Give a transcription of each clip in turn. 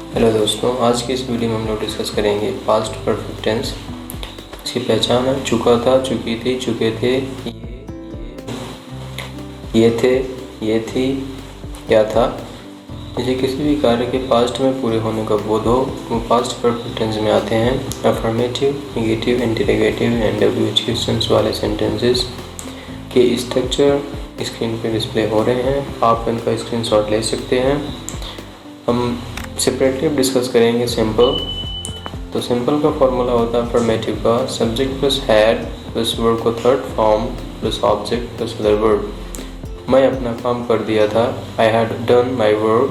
Hello दोस्तों, आज की इस वीडियो में हम लोग डिस्कस करेंगे पास्ट परफेक्ट टेंस। इसकी पहचान है चुका था, चुकी थी, चुके थे, ये थे, ये थी, क्या था। जैसे किसी भी कार्य के पास्ट में पूरे होने का बोध हो वो पास्ट परफेक्ट टेंस में आते हैं। Affirmative, negative, interrogative and WH questions वाले सेंटेंसेस के स्ट्रक्चर स्क्रीन पे डिस्प्ले हो रहे हैं, आप इनका स्क्रीनशॉट ले सकते हैं। हम सेपरेटली डिस्कस करेंगे सिंपल। तो सिंपल का फॉर्मूला होता है अफर्मेटिव का subject plus had plus verb को third form plus object plus other verb. मैं अपना काम कर दिया था, I had done my work.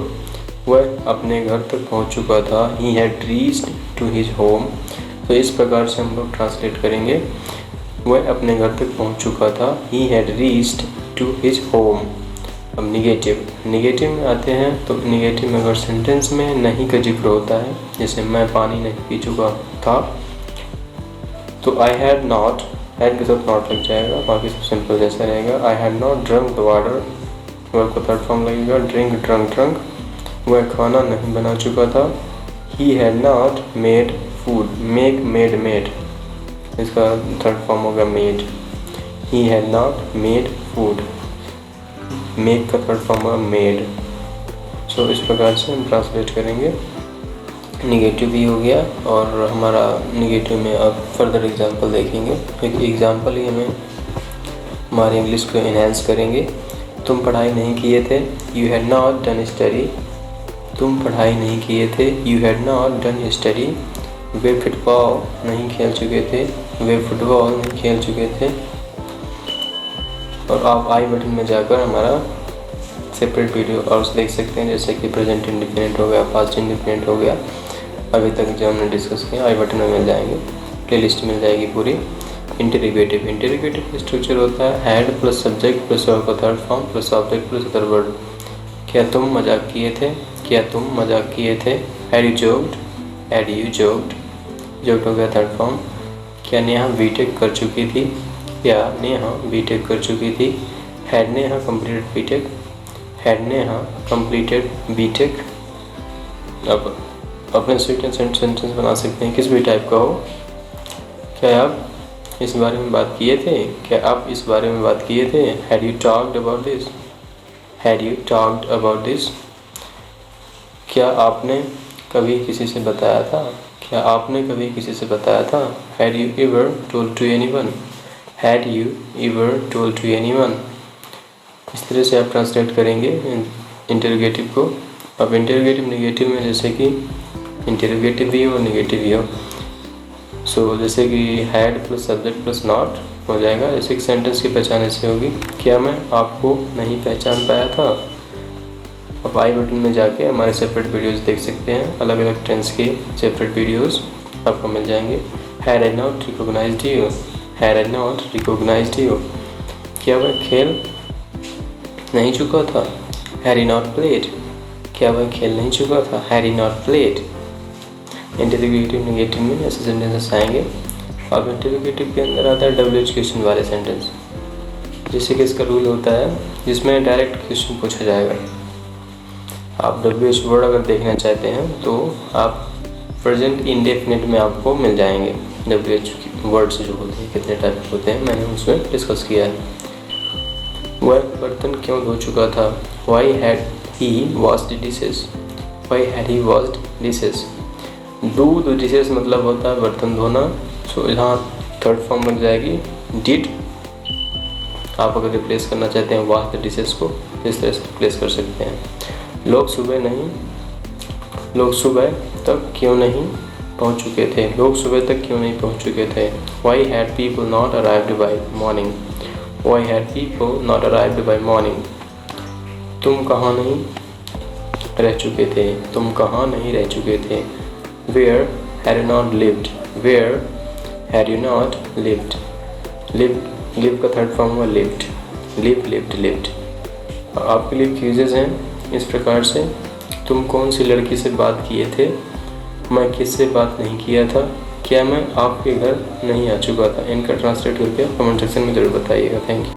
वह अपने घर तक पहुंच चुका था, he had reached to his home. तो इस प्रकार से हम लोग ट्रांसलेट करेंगे, वह अपने घर तक पहुंच चुका था, he had reached to his home. अब निगेटिव में आते हैं। तो निगेटिव में अगर सेंटेंस में नहीं का जिक्र होता है, जैसे मैं पानी नहीं पी चुका था, तो आई हैड नॉट, हैड के साथ नॉट लग जाएगा, बाकी सब सिंपल जैसा रहेगा। I had not drunk the water, verb को थर्ड फॉर्म लगेगा, ड्रिंक, ड्रंक, ड्रंक। वह खाना नहीं बना चुका था, he had not made food, make, made, made, इसका थर्ड फॉर्म होगा made. He had not made food, make का थर्ड फॉर्म है मेड। सो इस प्रकार से हम ट्रांसलेट करेंगे। निगेटिव भी हो गया और हमारा निगेटिव में अब फर्दर एग्जांपल देखेंगे। एक एग्जांपल ही हमें हमारी इंग्लिश को इन्हेंस करेंगे। तुम पढ़ाई नहीं किए थे, you had not done study. तुम पढ़ाई नहीं किए थे, you had not done study. Way football नहीं खेल चुके थे, वे फुटबॉल नहीं खेल चुके थे। और आप आई बटन में जाकर हमारा सेपरेट वीडियो और देख सकते हैं, जैसे कि प्रेजेंट इंडिपेंडेंट हो गया, पास्ट इंडिपेंडेंट हो गया, अभी तक जो हमने डिस्कस किया आई बटन में मिल जाएंगे, प्लेलिस्ट मिल जाएगी पूरी। इंटरोगेटिव का स्ट्रक्चर होता है had plus subject plus verb का third form plus object plus other word. क्या तुम मजाक किए थे, क्या तुम मजाक किए थे। Had you joked, had you joked, joked हो गया थर्ड फॉर्म। क्या नेहा बीटेक कर चुकी थी, क्या नेहा बीटेक कर चुकी थी। Had Neha completed B Tech, had Neha completed B Tech. अब अपने स्वीट सेंटेंस बना सकते हैं, किस भी टाइप का हो। क्या आप इस बारे में बात किए थे, क्या आप इस बारे में बात किए थे। Had you talked about this, had you talked about this. क्या आपने कभी किसी से बताया था, क्या आपने कभी किसी से बताया था। Had you ever told to anyone, had you ever told to anyone. इस तरह से आप ट्रांसलेट करेंगे इंटरोगेटिव को। अब इंटरोगेटिव नेगेटिव में जैसे कि इंटरोगेटिव भी हो नेगेटिव भी हो। सो जैसे कि had plus subject plus not हो जाएगा। जैसे एक सेंटेंस की पहचान ऐसे होगी, क्या मैं आपको नहीं पहचान पाया था। अब आई बटन में जाके हमारे सेपरेट वीडियोस देख सकते हैं, अलग अलग टेंस के सेपरेट वीडियोस आपको मिल जाएंगे। Had I not recognised you, had I not recognised you. क्या वह खेल नहीं चुका था, हैड ही नॉट प्लेड। क्या वह खेल नहीं चुका था, had he not played. Interrogative negative में ऐसे सेंटेंसेस आएंगे। अब इंटरोगेटिव के अंदर आता है WH क्वेश्चन वाले सेंटेंस। जैसे कि इसका रूल होता है जिसमें डायरेक्ट क्वेश्चन पूछा जाएगा। आप WH वर्ड अगर देखना चाहते हैं तो आप प्रेजेंट इंडेफिनिट में आपको मिल जाएंगे। WH वर्ड्स जो होते हैं कितने टाइप के होते हैं मैंने उसमें डिस्कस किया है। वह बर्तन क्यों धो चुका था, why had he washed dishes, why had he washed dishes. Do the dishes मतलब होता है बर्तन धोना। सो यहाँ थर्ड फॉर्म लग जाएगी डिड। आप अगर रिप्लेस करना चाहते हैं वॉश द डिशेस को इस तरह से रिप्लेस कर सकते हैं। लोग सुबह तक क्यों नहीं पहुँच चुके थे, लोग सुबह तक क्यों नहीं पहुँच चुके थे। Why had people not arrived by morning, Why had people not arrived by morning? तुम कहाँ नहीं रह चुके थे, तुम कहाँ नहीं रह चुके थे। Where had you not lived, where had you not lived. live का थर्ड फॉर्म हुआ lived, lived. आपके लिए क्यूजेज हैं इस प्रकार से। तुम कौन सी लड़की से बात किए थे, मैं किससे बात नहीं किया था। क्या मैं आपके घर नहीं आ चुका था। इनका ट्रांसलेट करके कमेंट सेक्शन में ज़रूर बताइएगा। Thank you.